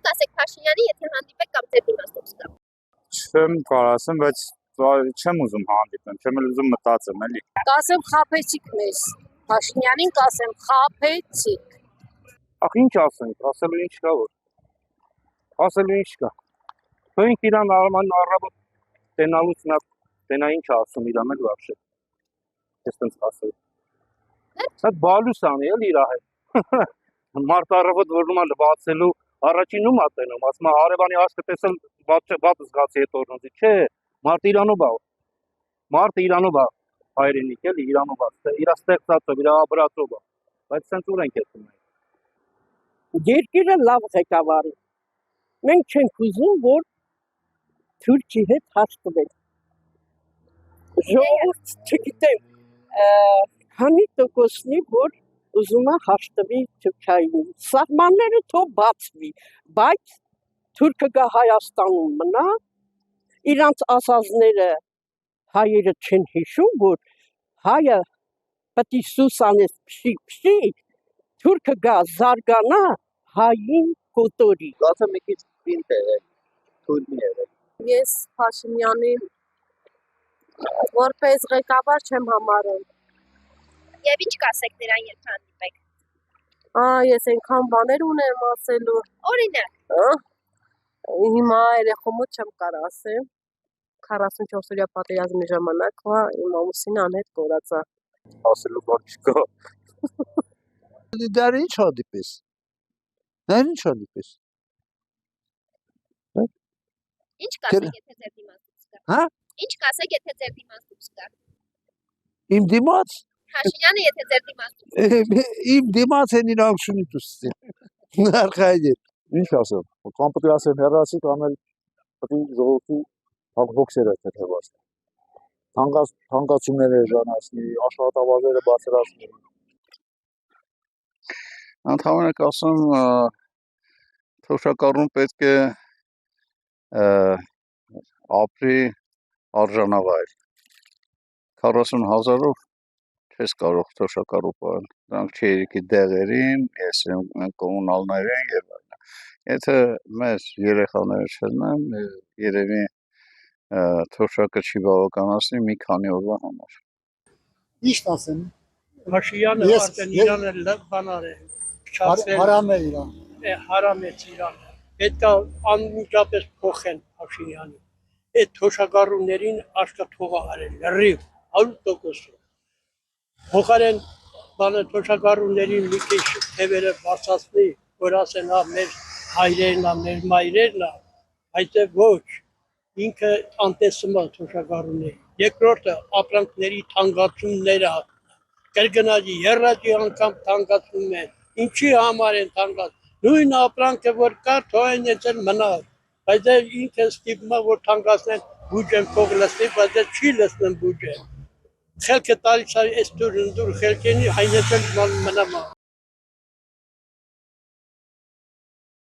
կասեք Փաշինյանի, եթե հանդիպեք կամ ձեր իմաստով զգա։ Չեմ կարող ասեմ, բայց չեմ ուզում հանդիպեմ, չեմ ուզում մտածեմ, էլի։ Կասեմ խափեցիք մեզ, Փաշինյանին կասեմ խափեցիք։ Ախ ինչ ասենք, ասելու ինչ կա որ։ Ասելու ինչ կա։ Թույնք իրան առավոտ տենալուց նա տենա ինչ ասում իրան էլ вообще։ Ես տենց ասել։ Դա բալուս անի էլ իրա հետ։ Մարդ առավոտ որնում է լվացելու առաջին ում ատենում, ասում է հարևանի աչքը տեսել բաց զգացի հետ օրնոդի, չէ, մարդ իրանով է, մարդը իրանով է հայրենիք էլի, իրանով է, իրա ստեղծածով, իրա ապրածով է, բայց սենց ուր ենք էտում ենք։ Երկիրը լավ ղեկավարի, մենք չենք ուզում, որ Թուրքի հետ հաշտվել, ժողովուրդ չգիտեմ, քանի տոկոսնի, որ ուզում է հաշտվի Թուրքիային, սահմանները թող բացվի, բայց Թուրքը գա Հայաստանում մնա, իրանց ասածները հայերը չեն հիշում, որ հայը պետք է սուսանես փշի, Թուրքը գա զարգանա, հային կոտորի։ Գացը մի քիչ պինդ եղել, թույլ եղել։ Ես Փաշինյանին որպես ղեկավար չեմ համարում։ Եվ ինչ կասեք նրան, եթե հանդիպեք։ Ես այնքան բաներ ունեմ ասելու։ Օրինակ։ Հիմա երեխոմոց չեմ կարող ասեմ։ 44-օրյա պատերազմի ժամանակ իմ ամուսինը անհետ կորած է։ Ասելու բան չկա։ Դար ինչ հանդիպես։ Դար ինչ հանդիպես։ Ինչ կասեք, եթե ձեր դիմացով զգա։ Հա? Ինչ կասեք, եթե ձեր դիմացով զգա։ Իմ դիմաց։ Փաշինյանը, եթե ձեր դիմացով։ Իմ դիմաց են իր ակշունի դուսի։ Նարխայդի։ Ինչ ասեմ, կամ պետք է ասեմ հեռացի կամ էլ պետք է ժողովրդի հոգսերը թեթևացնի։ Թանկացումները ժանացնի, աշխատավարձերը բարձրացնի։ Ընդհանրապես կասեմ, թոշակառուն պետք է ապրի արժանավայր 40,000-ով չես կարող թոշակառու պահել, դրանք չերիքի դեղերին, ես կոմունալներին եւ այլն։ Եթե մեր երեխաները չլինեն, երևի թոշակը չի բավականացնի մի քանի օրվա համար։ Ինչ ասեմ։ Փաշինյանը արդեն Իրանը լավ բանար է։ Հարամ է Իրան։ Հարամ է Իրան։ Պետք է անմիջապես փոխեն Փաշինյանին։ Այդ թոշակառուներին աշկա թողա արել, լրիվ 100%։ Փոխարեն բանը թոշակառուներին մի քիչ թևերը բարձրացնի, որ ասեն հա մեր հայրերն է, մեր մայրերն է, այդ ոչ, ինքը անտեսում է թոշակառուներին։ Երկրորդը ապրանքների թանկացումները, կրկնաջի, եռաջի անգամ թանկացնում են, ինչի համար են թանկացնում, նույն ապրանքը որ կար, թող են եցել մնալ, բայց ինքը ստիպում է, որ թանկացնեն բուջեն փող լսնի, բայց չի լսնեն բուջեն։ Խելքը տալիս այս դուր խելքենի հայնեցել մնամա։